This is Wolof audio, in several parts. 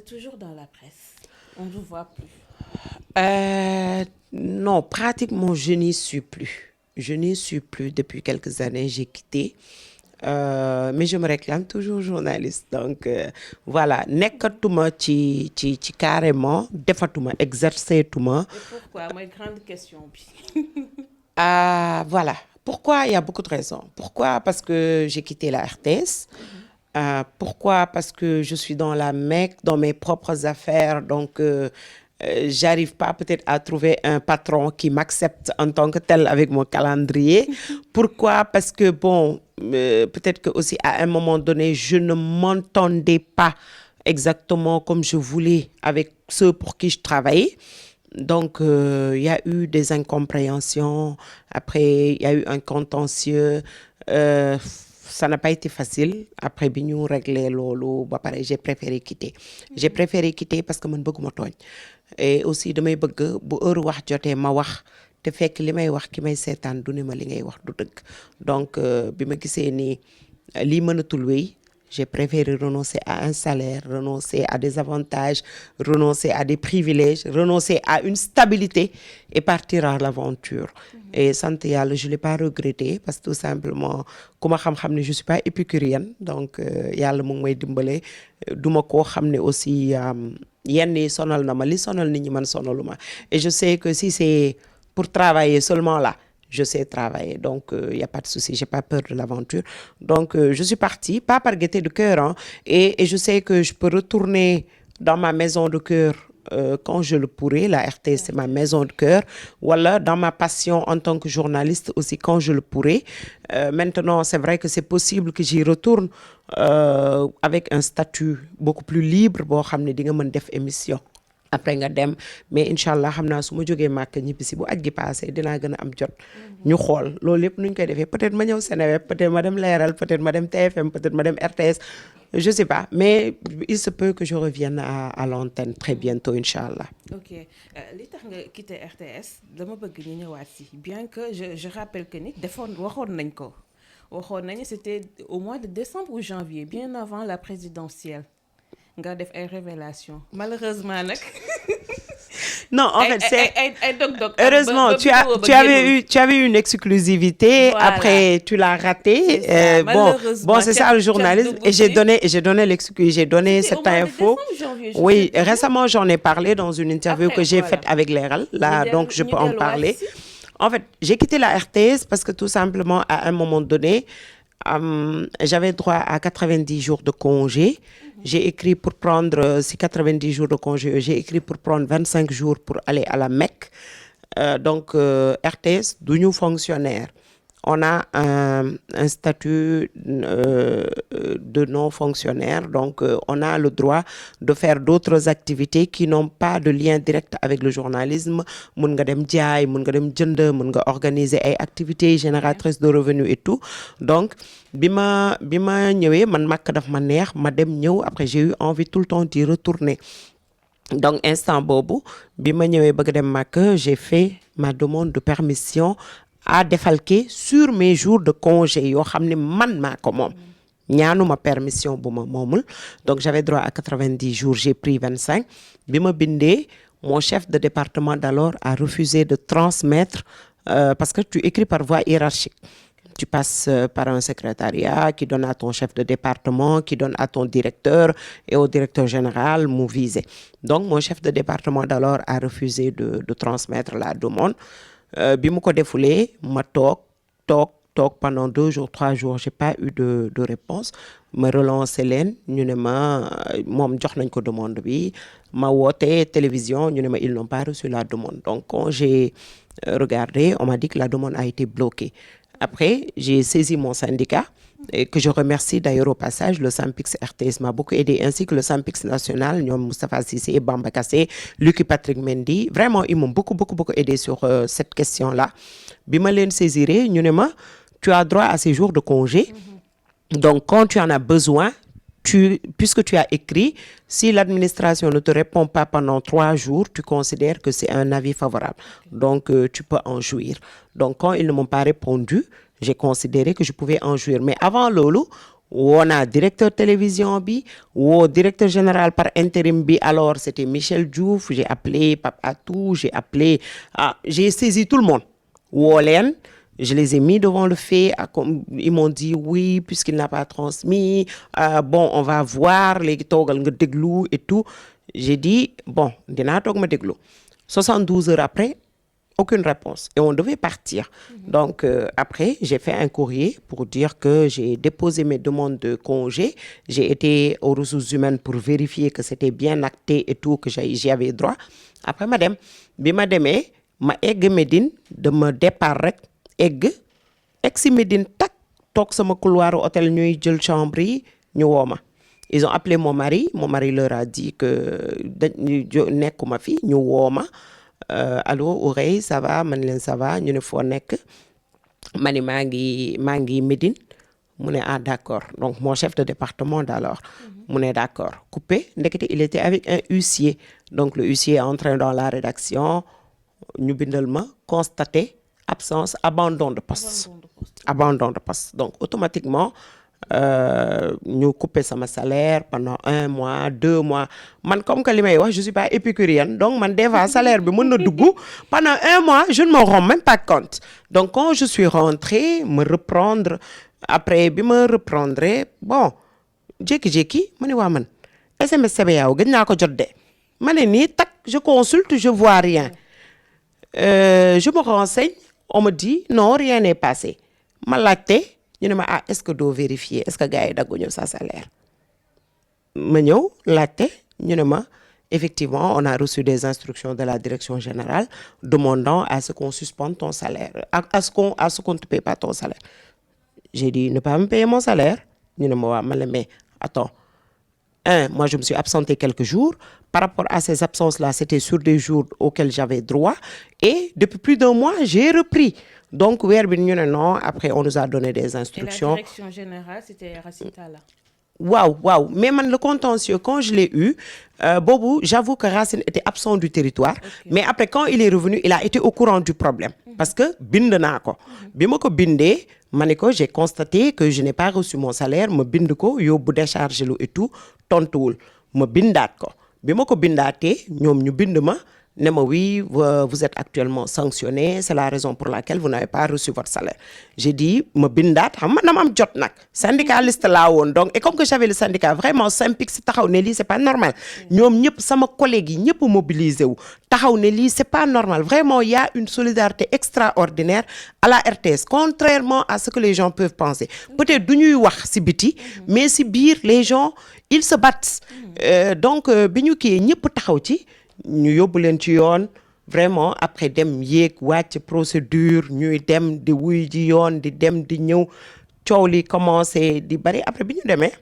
êtes toujours dans la presse. On ne vous voit plus. Non, pratiquement, je n'y suis plus. Je n'y suis plus depuis quelques années, j'ai quitté. Mais je me réclame toujours journaliste. Donc, voilà, nekkatuma ci carrément, defatuma, exercetuma. Et pourquoi? Moi, grande question. Voilà. Pourquoi? Il y a beaucoup de raisons. Pourquoi? Parce que j'ai quitté la RTS. Pourquoi? Parce que je suis dans la Mecque, dans mes propres affaires. Donc, j'arrive pas peut-être à trouver un patron qui m'accepte en tant que tel avec mon calendrier. Pourquoi? Parce que, bon, peut-être que aussi à un moment donné, je ne m'entendais pas exactement comme je voulais avec ceux pour qui je travaillais. Donc, il y a eu des incompréhensions. Après, il y a eu un contentieux. Ça n'a pas été facile. Après, bi ñu réglé loolu ba pare j'ai préféré quitter. J'ai préféré quitter parce que man bëgguma tooñ. Et aussi damay bëgg bu heure wax jotee ma wax te fekk li may wax ki may seetaan du ne ma li ngay wax du dëgg. Donc, bi ma gisee ni lii mënatul wéy, j'ai préféré renoncer à un salaire, renoncer à des avantages, renoncer à des privilèges, renoncer à une stabilité et partir à l'aventure. Et sant yàlla, je l'ai pas regretté parce que tout simplement ku ma xam-xam ne je suis pas épicurienne. Donc yàlla mu ngi may dimbale duma koo xam ne aussi yenn yi sonal na ma li sonal nit ñi man sonaluma. Et je sais que si c'est pour travailler seulement là, je sais travailler, donc il y a pas de souci, j'ai pas peur de l'aventure. Donc je suis partie, pas par gaieté de cœur, hein, et je sais que je peux retourner dans ma maison de cœur quand je le pourrai. La RTS, c'est ma maison de cœur. Voilà, dans ma passion en tant que journaliste aussi quand je le pourrai. Maintenant, c'est vrai que c'est possible que j'y retourne avec un statut beaucoup plus libre boo xam ne di nga mën def émission. Après nga dem mais inchallah xam naa su ma jógee màkk ñibbisi bu aj gi passé dinaa gën a am jot ñu xool loolu yëpp nuñ koy defee peut-être ma ñëw Seneweb, peut-être ma dem Leeral, peut-être ma dem TFM, peut-être ma dem RTS, je sais pas, mais il se peut que je revienne à l'antenne très bientôt inchallah. Ok li tax nga quitté RTS dama bëgg ñu ñëwaat si bien que je rappelle que ni defoon waxoon nañ ko waxoon nañ c'était au mois de décembre ou janvier bien avant la présidentielle nga def ay révélations malheureusement nag. Non, en fait, c'est dog heureusement tu avais eu une exclusivité. Voilà. Après tu l'as raté. Bon, c'est ça le journalisme. Et j'ai donné l'exclusivité, j'ai donné cette info. Oui, récemment j'en ai parlé dans une interview que j'ai faite avec Leral. Là, donc je peux en parler. En fait, j'ai quitté la RTS parce que tout simplement à un moment donné, j'avais droit à 90 jours de congé. J'ai écrit pour prendre, ces 90 jours de congé, j'ai écrit pour prendre 25 jours pour aller à la Mecque. Donc, RTS, d'union fonctionnaire. On a un statut de non-fonctionnaire, donc on a le droit de faire d'autres activités qui n'ont pas de lien direct avec le journalisme. Mun nga dem jaay, mun nga dem jënd, mun nga organiser ay activités génératrices de revenus et tout. Donc, bi ma ñëwee man Makka daf ma neex ma dem ñëw après j'ai eu envie tout le temps d'y retourner. Donc instant boobu bi ma ñëwee bëgg dem Makka, j'ai fait ma demande de permission à défalquer sur mes jours de congé yoo xam ne man maa ko moom ñaanuma permission bu ma moomul. Donc j'avais droit à 90 jours, j'ai pris 25. Bi ma bindee, mon chef de département d'alors a refusé de transmettre parce que tu écris par voie hiérarchique. Tu passes par un secrétariat qui donne à ton chef de département, qui donne à ton directeur et au directeur général mu visé. Donc mon chef de département d'alors a refusé de transmettre la demande. Bi mu ko defulee ma toog pendant 2 jours 3 jours, j'ai pas eu de réponse. Ma relancé leen ñu ne ma moom jox nañ ko demande bi, ma woote télévision ñu ne ma ils n'ont pas reçu la demande. Donc quand j'ai regardé, on m'a dit que la demande a été bloquée. Après, j'ai saisi mon syndicat, et que je remercie d'ailleurs au passage. Le SYNPICS RTS m'a beaucoup aidé, ainsi que le SYNPICS national, Moustapha Cissé, Bamba Kassé, Lucky Patrick Mendy. Vraiment, ils m'ont beaucoup aidé sur cette question-là. Bi ma leen saisiré, ñu ne ma, tu as droit à ces jours de congé. Donc, quand tu en as besoin, puisque tu as écrit, si l'administration ne te répond pas pendant 3 jours, tu considères que c'est un avis favorable. Donc, tu peux en jouir. Donc, quand ils ne m'ont pas répondu, j'ai considéré que je pouvais en jouir. Mais avant lolo, on a directeur télévision bi directeur général par intérim bi alors c'était Michel Diouf, j'ai appelé Pape Atou, j'ai saisi tout le monde woo leen, je les ai mis devant le fait, ils m'ont dit oui puisqu'il n'a pas transmis, bon on va voir léegi toogal nga déglu et tout. J'ai dit bon dinaa toog ma déglu. 72 heures après, aucune réponse et on devait partir. Donc après j'ai fait un courrier pour dire que j'ai déposé mes demandes de congé, j'ai été aux ressources humaines pour vérifier que c'était bien acté et tout, que j'y avais droit. Après ma demee ma egg Médine dama départ rek egg si Médine tak toog sama couloir hôtel ñuy jël chambre yi ñu woo ma. Ils ont appelé mon mari leur a dit que nekkuma fi, ñu woo ma. Allô Ourey ça va man leen ça va ñu ne foo nekk ma ni maa ngi Médine mu ne ah d'accord, donc mon chef de département d'alors mu ne d'accord, coupé. Ndekete il était avec un huissier, donc le huissier est entré dans la rédaction ñu bindal ma constaté absence, abandon de poste. Donc automatiquement ñu coupé sama salaire pendant 1 mois 2 mois. Man comme que li may wax je suis pas épicurienne, donc man des fois salaire bi mën na dugg pendant 1 mois je ne me rends même pas compte. Donc quand je suis rentrée me reprendre après bi ma reprendre bon jékki-jékki ma ne waa man SMS CBAO gëj naa ko jot de ma ne nii tak je consulte je vois rien, je me renseigne, on me dit non rien n'est passé. Ma laajte ñu ne ma est-ce que doo vérifier est-ce que gars yi dagguñu sa salaire. ma ñëw laajte ñu ne ma effectivement on a reçu des instructions de la direction générale demandant à ce qu'on suspende ton salaire, à ce qu'on te paye pas ton salaire. J'ai dit ne pas me payer mon salaire. ñu ne ma waa ma la mais attends, moi je me suis absentée quelques jours. Par rapport à ces absences-là, c'était sur des jours auxquels j'avais droit. Et depuis plus d'1 mois, j'ai repris. Donc, non, après, on nous a donné des instructions. Et la direction générale, c'était Racine Talla. Waouh. Mais le contentieux, quand je l'ai eu, Bobo, j'avoue que Racine était absent du territoire. Okay. Mais après, quand il est revenu, il a été au courant du problème. Parce que, bindnako. Bimoko bindé, maniko, j'ai constaté que je n'ai pas reçu mon salaire. Me bindko, yo boudé chargé et tout, tontoul. Me bindatko. Bimoko bindate, ñom ñu bindma. Ne ma oui, vous êtes actuellement sanctionné, c'est la raison pour laquelle vous n'avez pas reçu votre salaire. J'ai dit, ma bindat, syndicaliste là donc et comme que j'avais le syndicat vraiment Synpics taxaw ne li c'est pas normal. Ñom ñep sama collègues yi ñep mobilisé wu taxaw ne li c'est pas normal. Vraiment il y a une solidarité extraordinaire à la RTS contrairement à ce que les gens peuvent penser. Peut-être duñuy wax ci biti mais ci biir les gens ils se battent. Donc biñu ki ñep taxaw ci ñu yóbbu leen ci yoon vraiment après dem yéeg wàcc procédure ñuy dem di wuy ji yoon di dem di ñëw coow li commencé di bari. Après bi ñu demee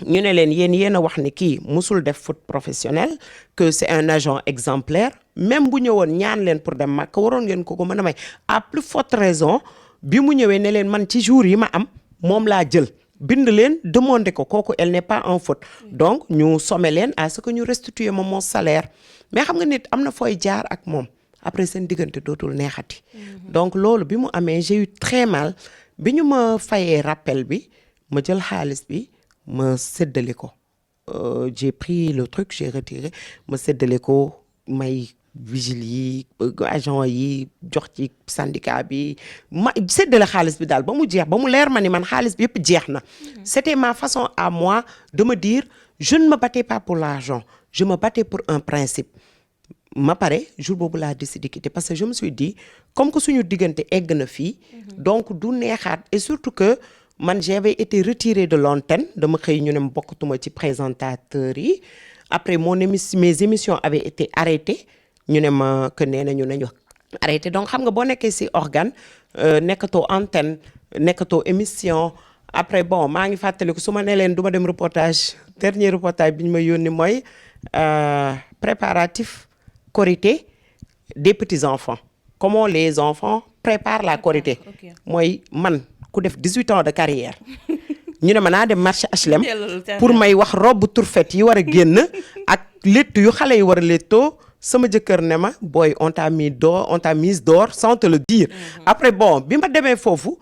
ñu ne leen yéen a wax ne kii musul def foot professionnel, que c'est un agent exemplaire, même bu ñëwoon ñaan leen pour dem Makka waroon ngeen ko mën a may. À plus forte raison bi mu ñëwee ne leen man ci jour yi ma am moom laa jël bind leen demandé ko kooku elle n'est pas en faute. Donc ñu sommé leen à ce que ñu restituer moom mon salaire. Mais xam nga nit am na fooy jaar ak moom après seen diggante dootul neexati. Donc loolu bi mu amee j'ai eu très mal. Bi ñu ma fayee rappel bi ma jël xaalis bi ma séddale ko. J'ai pris le truc, j'ai retiré ma séddale ko may vigile yi agent yi jox ci syndicat bi ma séddale xaalis bi daal ba mu jeex ba mu leer ma ni man xaalis bi yëpp jeex na. C'était ma façon à moi de me dire je ne me battais pas pour l'argent, je me battais pour un principe. Ma pare jour boobu laa décidé quitter parce que je me suis dit comme que suñu diggante egg na fii donc du neexaat et surtout que man j'avais été retirée de l'antenne dama xëy ñu ne ma bokkatuma ci présentateur yi. Après mes émissions avaient été arrêtées ñu ne ma que nee nañu nañu arrêté. Donc xam nga boo nekkee ci organe nekkatoo antenne nekkatoo émission. Après bon maa ngi fàttaliku su ma ne leen du ma dem reportage dernier reportage bi ñu ma yónni mooy préparatif Korité des petits-enfants. Comment les enfants préparent la Korité. Mooy man ku def 18 ans de carrière ñu ne ma naa dem marché HLM pour may wax robe turfette yi war a génn ak létt yu xale yi war a léttoo. Sama jëkkër ne ma boy on t'a mise d'or sans te le dire. Après bon bi ma demee foofu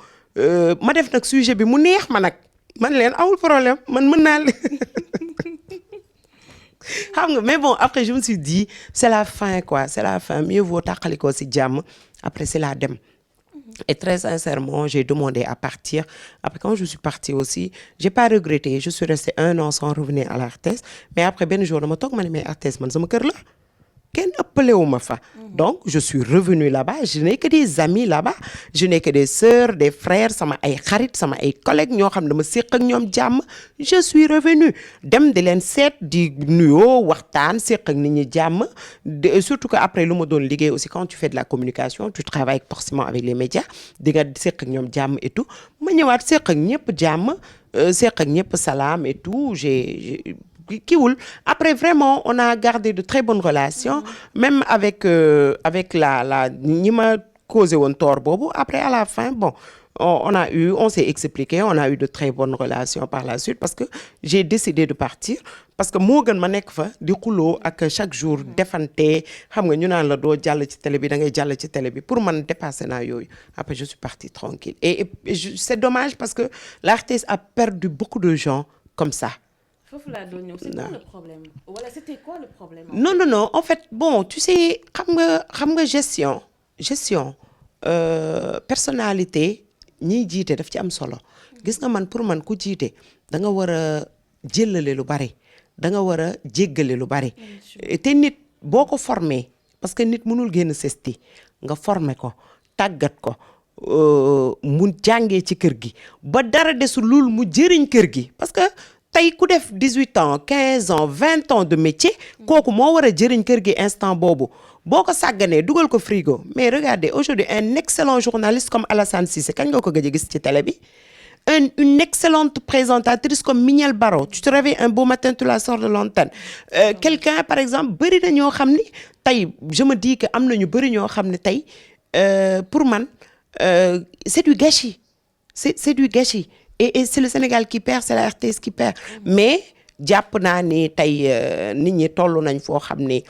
ma def nag sujet bi mu neex ma nag man leen awul problème man mën naa xam nga mais bon après je me suis dit c'est la fin quoi, c'est la fin, mieux vaut tàqali ko si jàmm après c'est la dem. Et très sincèrement, j'ai demandé à partir. Après, quand je suis partie aussi, j'ai pas regretté. Je suis restée 1 an sans revenir à la RTS. Mais après, ben jour, je me suis dit, mais RTS, man, sama kër la. Ken appelé au ma fa. Donc, je suis revenue là-bas. Je n'ai que des amis là-bas. Je n'ai que des sœurs, des frères, sama ay xarit, sama ay collègues, ñoo xam ne dama séq ak ñoom jàmm. Je suis revenue. Dem di leen seet di nuyoo waxtaan séq ak nit ñi jàmm. Surtout que après lu ma doon liggéey aussi, quand tu fais de la communication, tu travailles forcément avec les médias. Di nga séq ak ñoom jàmm et tout. Ma ñëwaat séq ak ñëpp jàmm, séq ak ñëpp salaam et tout. Après, vraiment, on a gardé de très bonnes relations, même avec la ñi ma causé woon tort boobu. Après, à la fin, bon, on s'est expliqué, on a eu de très bonnes relations par la suite parce que j'ai décidé de partir. Parce que moo gën ma nekk fa di xuloo ak chaque jour defante xam nga ñu naan la doo jàll ci télé bi da ngay jàll ci télé bi pour man dépassé naa yooyu. Après, je suis partie tranquille. Et c'est dommage parce que l'artiste a perdu beaucoup de gens comme ça. C'est quoi le problème? Voilà, c'était quoi le problème? Non. En fait, bon, tu sais, xam nga gestion, personnalité, ñiy jiite daf ci am solo. Gis nga man pour man ku jiite da nga war a jëllale lu bari, da nga war a jéggale lu bari. Te nit boo ko formé parce que nit mënul génn sesti nga formé ko tàggat ko. Mu jàngee ci kër gi ba dara desul lul mu jëriñ kër gi parce que tey ku def 18 ans 15 ans 20 ans de métier kooku moo war a jëriñ kër gi instant boobu boo ko sàgganee dugal ko frigo. Mais regardez aujourd'hui un excellent journaliste comme Alassane Cissé kañ nga ko gëj a gis ci télé bi. Une excellente présentatrice comme Mignel Baro, tu te réveilles un beau matin, tu la sors de l'antenne. Quelqu'un par exemple bëri na ñoo xam ni tey je me dis que am na ñu bëri ñoo xam ne tey pour man c'est du gâchis, c'est du gâchis. Et c'est le Sénégal qui perd, c'est la RTS qui perd. Mais jàpp naa ni tey nit ñi toll nañ foo xam ne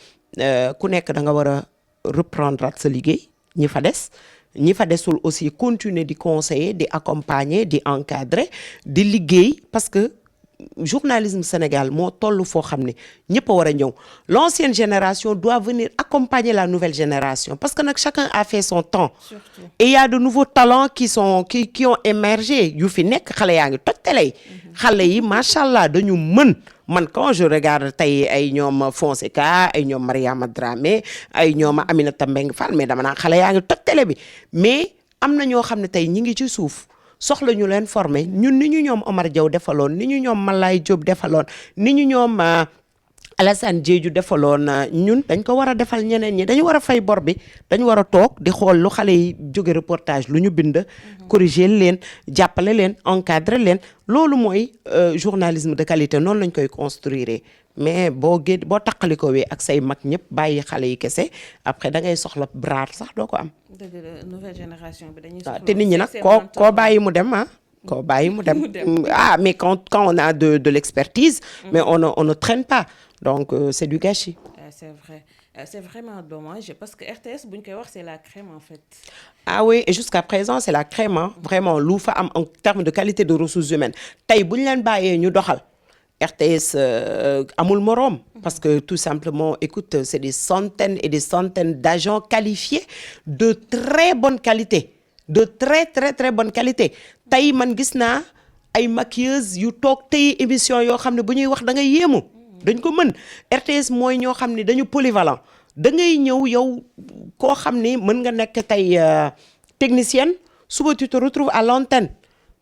ku nekk da nga war a reprendre sa liggéey ñi fa desul aussi continuer di conseiller di accompagner di encadrer di liggéey parce que journalisme Sénégal moo toll foo xam ne ñëpp a war a ñëw. L'ancienne génération doit venir accompagner la nouvelle génération parce que nag chacun a fait son temps. Surtout. Et il y a de nouveaux talents qui ont émergé yu fi nekk xale yaa ngi toj télé yi. Xale yi macha allah dañu mën. Man quand je regarde tey ay ñoom Fonseca ay ñoom Mariama Dramé ay ñoom Aminata Mbengue Fall mais dama naan xale yaa ngi toj télé bi mais am na ñoo xam ne tey ñi ngi ci suuf. Soxla ñu leen former ñun ni ñu ñoom Omar Diaw defaloon ni ñu ñoom Malaye Diop defaloon ni ñu ñoom Alassane Diédhiou defaloon ñun dañ ko war a defal ñeneen ñi dañu war a fay bor bi dañu war a toog di xool lu xale yi jóge reportage lu ñu bind corriger leen jàppale leen encadrer leen loolu mooy journalisme de qualité noonu lañ koy construire mais boo taqaliko wi ak say mag ñëpp bàyyi xale yi kese après da ngay soxla bras sax doo ko am. dëgg la nouvelle génération bi dañuy soxla te nit ñi nag koo bàyyi mu dem koo bàyyi mu dem mais quand on a de l'expertise mais on ne traîne pas donc c'est du gâchis. C'est vrai. C'est vraiment dommage parce que RTS bu ñu koy wax c'est la crème en fait. Ah oui, et jusqu'à présent c'est la crème vraiment lu fa am en termes de qualité de ressources humaines tey bu ñu leen bàyyee ñu doxal RTS amul moroom parce que tout simplement écoute c'est des centaines et des centaines d'agents qualifiés de très bonne qualité très bonne qualité tey man gis naa ay maquilleuses yu toog tey émission yoo xam ne bu ñuy wax da ngay yéemu dañ ko mën. RTS mooy ñoo xam ne dañu polyvalent da ngay ñëw yow koo xam ne mën nga nekk tey technicienne suba tu te retrouves à l'antenne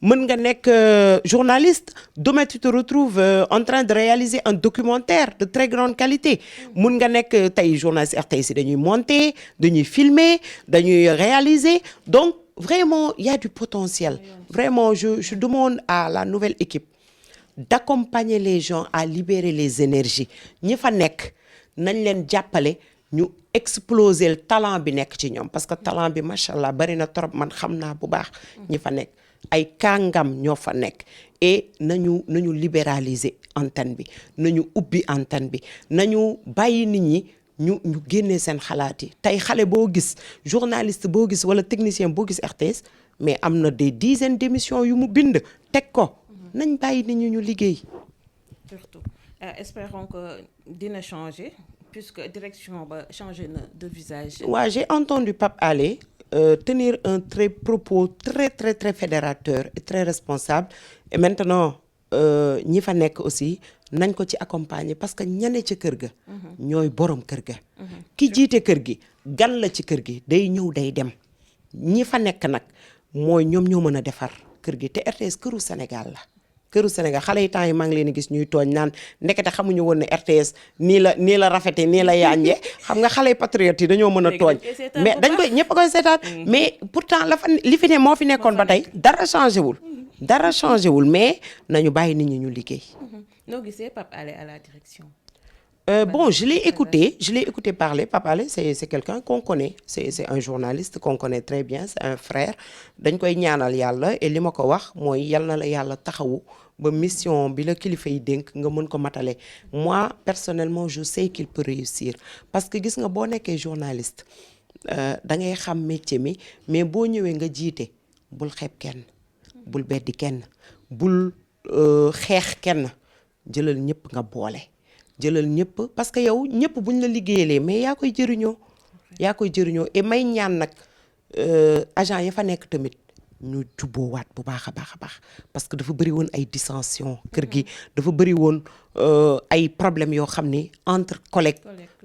mën nga nekk journaliste demain tu te retrouves en train de réaliser un documentaire de très grande qualité mën nga nekk tey journaliste RTS dañuy monter dañuy filmer dañuy réaliser donc vraiment il y a du potentiel vraiment je demande à la nouvelle équipe d'accompagner les gens à libérer les énergies ñi fa nekk nañ leen jàppale ñu exploser le talent bi nekk ci ñoom parce que talent bi macha allah bari na trop man xam naa bu baax ñi fa nekk ay kàngam ñoo fa nekk et nañu libéraliser antenne bi nañu ubbi antenne bi nañu bàyyi nit ñi ñu génnee seen xalaat yi tey xale boo gis journaliste boo gis wala technicien boo gis RTS mais am na des dizaines d'émissions yu mu bind teg ko nañ bàyyi nit ñi ñu liggéey. Surtout espérons que dina changer puisque direction ba changer na de visage. Ouais, j'ai entendu Pape Alé tenir un propos très très très fédérateur et très responsable et maintenant ñi fa nekk aussi nañ ko ci accompagner parce que ñane ci kër ga ñooy borom kër ga ki jiite kër gi gan la ci kër gi day ñëw day dem ñi fa nekk nag mooy ñoom ñoo mën a defar kër gi te RTS këru Sénégal la këru Sénégal xale yi temps yi maa ngi leen gis ñuy tooñ naan ndekete xamuñu woon ne RTS nii la rafete nii la yànjee xam nga xale yi patriotes yi dañoo mën a tooñ mais dañ koy ñëpp a koy seetaan mais pourtant li fi ne moo fi nekkoon ba tey dara changé wul mais nañu bàyyi nit ñi ñu liggéey. noo gisee Pape Alé à la direction. Bon, je l'ai écouté parler. Pape Alé, c'est quelqu'un qu'on connaît. C'est un journaliste qu'on connaît très bien, c'est un frère. Dañ koy ñaanal yàlla et li ma ko wax mooy yal na la yàlla taxawu ba mission bi la kilifa yi dénk nga mën ko matale. Moi, personnellement, je sais qu'il peut réussir. Parce que gis nga boo nekkee journaliste da ngay xam métier mi mais boo ñëwee nga jiite bul xeeb kenn bul beddi kenn bul xeex kenn jëlal ñëpp nga boole. jëlal ñëpp parce que yow ñëpp buñ la liggéeyalee mais yaa koy jëriñoo et may ñaan nag agent ya fa nekk tamit ñu jubboowaat bu baax a baax parce que dafa bëri woon ay dissension kër gi dafa bëri woon ay problèmes yoo xam ni entre collègues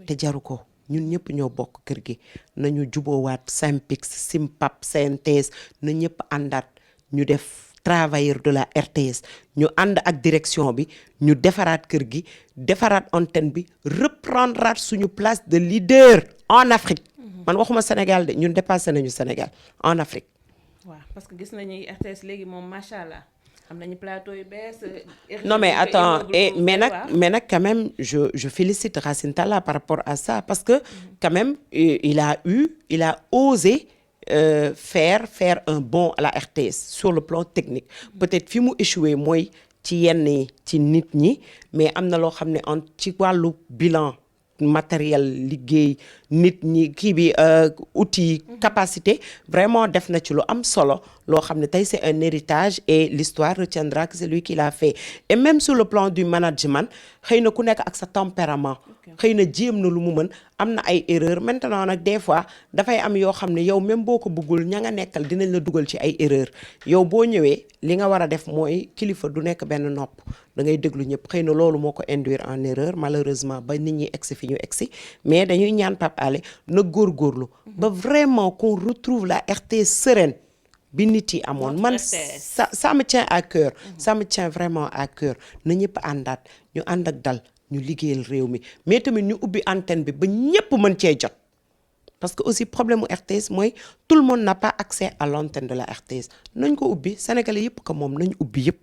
te jaru ko ñun ñëpp ñoo bokk kër gi nañu jubboowaat Synpics Simpap CNTS na ñëpp àndaat ñu def travailleurs de la RTS ñu ànd ak direction bi ñu defaraat kër gi defaraat antenne bi reprendre suñu place de leader en Afrique man waxuma Sénégal de ñun dépassé nañu Sénégal en Afrique. waaw parce que gis nañu RTS léegi moom macha allah am nañu plateau yu bees. non mais attends mais nag quand même je félicite Racine Talla par rapport à ça parce que quand même il a osé. Faire un bond à la RTS sur le plan technique peut-être fi mu échoué mooy ci yenn ci nit ñi mais am na loo xam ne ci wàllu bilan matériel liggéey nit ñi kii bi outil capacité vraiment def na ci lu am solo loo xam ne tey c'est un héritage et l'histoire retiendra que c'est lui qui l'a fait et même sur le plan du management xëy na ku nekk ak sa tempérament xëy na jéem na lu mu mën am na ay erreurs maintenant nag des fois dafay am yoo xam ne yow même boo ko bëggul ña nga nekkal dinañ la dugal ci ay erreurs yow boo ñëwee li nga war a def mooy kilifa du nekk benn nopp da ngay déglu ñëpp xëy na loolu moo ko induire en erreur malheureusement ba nit ñi egsi fi ñu egsi mais dañuy ñaan Pape Alé na góorgóorlu ba vraiment qu'on retrouve la RTS sereine bi nit yi amoon man ça me tient à cœur ça me tient vraiment à cœur na ñëpp àndaat ñu ànd ak dal ñu liggéeyal réew mi mais tamit ñu ubbi antenne bi ba ñëpp mën cee jot parce que aussi problème mu RTS mooy tout le monde n'a pas accès à l'antenne de la RTS nañ ko ubbi sénégalais yëpp ko moom nañ ubbi yëpp